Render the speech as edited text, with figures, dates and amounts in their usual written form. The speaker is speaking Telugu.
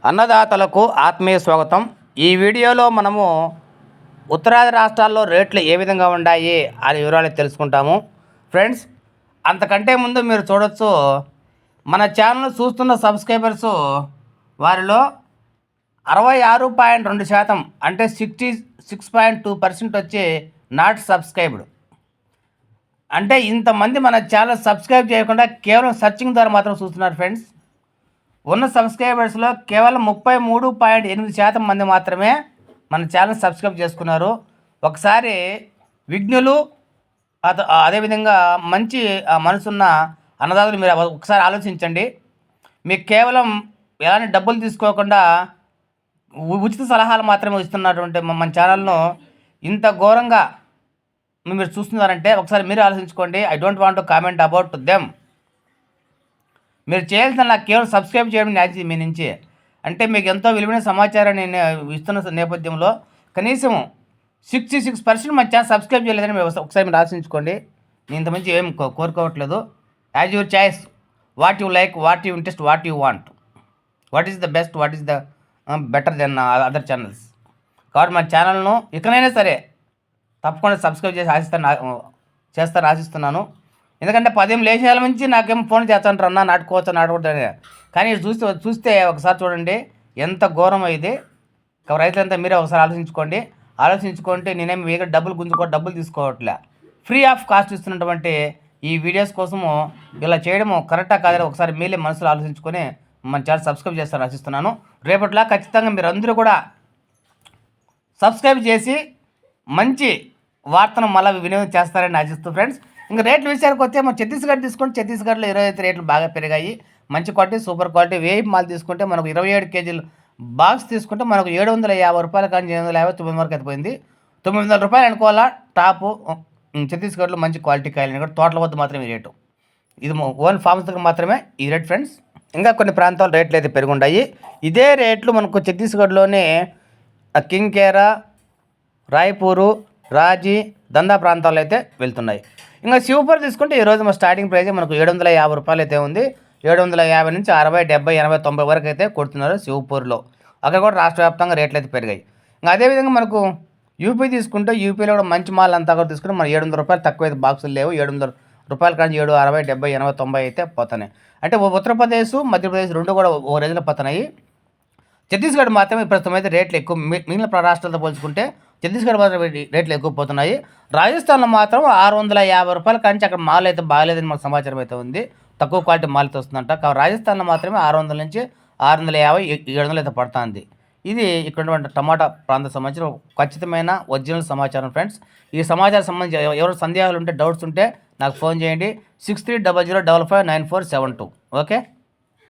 అన్నదాతలకు ఆత్మీయ స్వాగతం. ఈ వీడియోలో మనము ఉత్తరాది రాష్ట్రాల్లో రేట్లు ఏ విధంగా ఉన్నాయి అనే వివరాలు తెలుసుకుంటాము. ఫ్రెండ్స్, అంతకంటే ముందు మీరు చూడొచ్చు, మన ఛానల్ చూస్తున్న సబ్స్క్రైబర్స్ వారిలో 66.2% అంటే 66.2% వచ్చి నాట్ సబ్స్క్రైబ్డ్. అంటే ఇంతమంది మన ఛానల్ సబ్స్క్రైబ్ చేయకుండా కేవలం సర్చింగ్ ద్వారా మాత్రం చూస్తున్నారు. ఫ్రెండ్స్, ఉన్న సబ్స్క్రైబర్స్లో కేవలం 33.8% మంది మాత్రమే మన ఛానల్ సబ్స్క్రైబ్ చేసుకున్నారు. ఒకసారి విఘ్నులు అదేవిధంగా మంచి మనసున్న అన్నదాతలు మీరు ఒకసారి ఆలోచించండి. మీకు కేవలం ఎలాంటి డబ్బులు తీసుకోకుండా ఉచిత సలహాలు మాత్రమే ఇస్తున్నటువంటి మన ఛానల్ను ఇంత ఘోరంగా మీరు చూస్తున్నారంటే ఒకసారి మీరు ఆలోచించుకోండి. I don't want to comment about them. మీరు చేయాల్సిన నాకు కేవలం సబ్స్క్రైబ్ చేయడం న్యాయం మీ నుంచి. అంటే మీకు ఎంతో విలువైన సమాచారాన్ని నేను ఇస్తున్న నేపథ్యంలో కనీసం 66% మన ఛానల్ సబ్స్క్రైబ్ చేయలేదని మీరు ఒకసారి మీరు ఆలోచించుకోండి. నేను ఇంత మంచి ఏం కోరుకోవట్లేదు. As your choice, what you like, what you interest, what you want, what is the best, what is the better than other channels. కాబట్టి మన ఛానల్ను ఇకనైనా సరే తప్పకుండా సబ్స్క్రైబ్ చేసి చేస్తారని ఆశిస్తున్నాను. ఎందుకంటే 10 లేచాల నుంచి నాకేం ఫోన్ చేస్తాను అన్నా నాటుకోవచ్చు నాటుకోవచ్చు. కానీ చూస్తే ఒకసారి చూడండి ఎంత ఘోరం ఇది. రైతులంతా మీరే ఒకసారి ఆలోచించుకుంటే నేనేమి వేగ డబ్బులు తీసుకోవట్లే. ఫ్రీ ఆఫ్ కాస్ట్ ఇస్తున్నటువంటి ఈ వీడియోస్ కోసము ఇలా చేయడము కరెక్టా కాదని ఒకసారి మీరే మనసులో ఆలోచించుకొని మన ఛానల్ సబ్స్క్రైబ్ చేస్తారని ఆశిస్తున్నాను. రేపట్లా ఖచ్చితంగా మీరు అందరూ కూడా సబ్స్క్రైబ్ చేసి మంచి వార్తను మళ్ళీ వినియోగం చేస్తారని ఆశిస్తూ ఫ్రెండ్స్, ఇంకా రేట్ల విషయానికి వస్తే మనం ఛత్తీస్గఢ్ తీసుకుంటే ఛత్తీస్గఢ్లో 25 రేట్లు బాగా పెరిగాయి. మంచి క్వాలిటీ, సూపర్ క్వాలిటీ. వేయి మాల్ తీసుకుంటే మనకు 27 కేజీలు బాక్స్ తీసుకుంటే మనకు 750 రూపాయలు కానీ 850, 900 వరకు అయిపోయింది. 900 రూపాయలు అనుకోవాలా టాపు. ఛత్తీస్గఢ్లో మంచి క్వాలిటీ కాయలు కూడా తోటల వద్ద మాత్రమే ఈ రేటు. ఇది ఓన్ ఫార్మ్స్ దగ్గర మాత్రమే ఈ రేట్ ఫ్రెండ్స్. ఇంకా కొన్ని ప్రాంతాల్లో రేట్లు అయితే పెరుగుంటాయి. ఇదే రేట్లు మనకు ఛత్తీస్గఢ్లోనే కింకేరా, రాయ్పూరు, రాజీ, దందా ప్రాంతాల్లో అయితే వెళ్తున్నాయి. ఇంకా శివపూర్ తీసుకుంటే ఈరోజు మన స్టార్టింగ్ ప్రైస్ మనకు 750 రూపాయలు అయితే ఉంది. 750 నుంచి 60, 70, 80, 90 వరకు అయితే కొడుతున్నారు శివపూర్లో. అక్కడ కూడా రాష్ట్ర వ్యాప్తంగా రేట్లు అయితే పెరిగాయి. ఇంకా అదేవిధంగా మనకు యూపీ తీసుకుంటే యూపీలో కూడా మంచి మాల్ అంతా కూడా తీసుకుంటే మన 700 రూపాయలు తక్కువ అయితే బాక్సులు లేవు. 700 రూపాయలు కానీ 7, 60, 70, 80, 90 అయితే పోతున్నాయి. అంటే ఉత్తరప్రదేశ్, మధ్యప్రదేశ్ రెండు కూడా ఒక రేంజ్లో పోతున్నాయి. ఛత్తీస్గఢ్ మాత్రమే ప్రస్తుతం అయితే రేట్లు ఎక్కువ. మిగిలిన రాష్ట్రాలతో పోల్చుకుంటే ఛత్తీస్గఢ్ మాత్రం రేట్లు ఎక్కువ పోతున్నాయి. రాజస్థాన్లో మాత్రం 650 రూపాయల కానీ అక్కడ మాల్ అయితే బాగాలేదని మనకు సమాచారం అయితే ఉంది. తక్కువ క్వాలిటీ మాల్ అయితే వస్తుందంట. కాబట్టి రాజస్థాన్లో మాత్రమే 600 నుంచి 650, 700 అయితే పడుతుంది. ఇది ఇక్కడ ఉన్నటువంటి టమాటా ప్రాంతం సంబంధించిన ఖచ్చితమైన ఒరిజినల్ సమాచారం ఫ్రెండ్స్. ఈ సమాచారం సంబంధించి ఎవరు సందేహాలు ఉంటే, డౌట్స్ ఉంటే నాకు ఫోన్ చేయండి. 6300559472. ఓకే.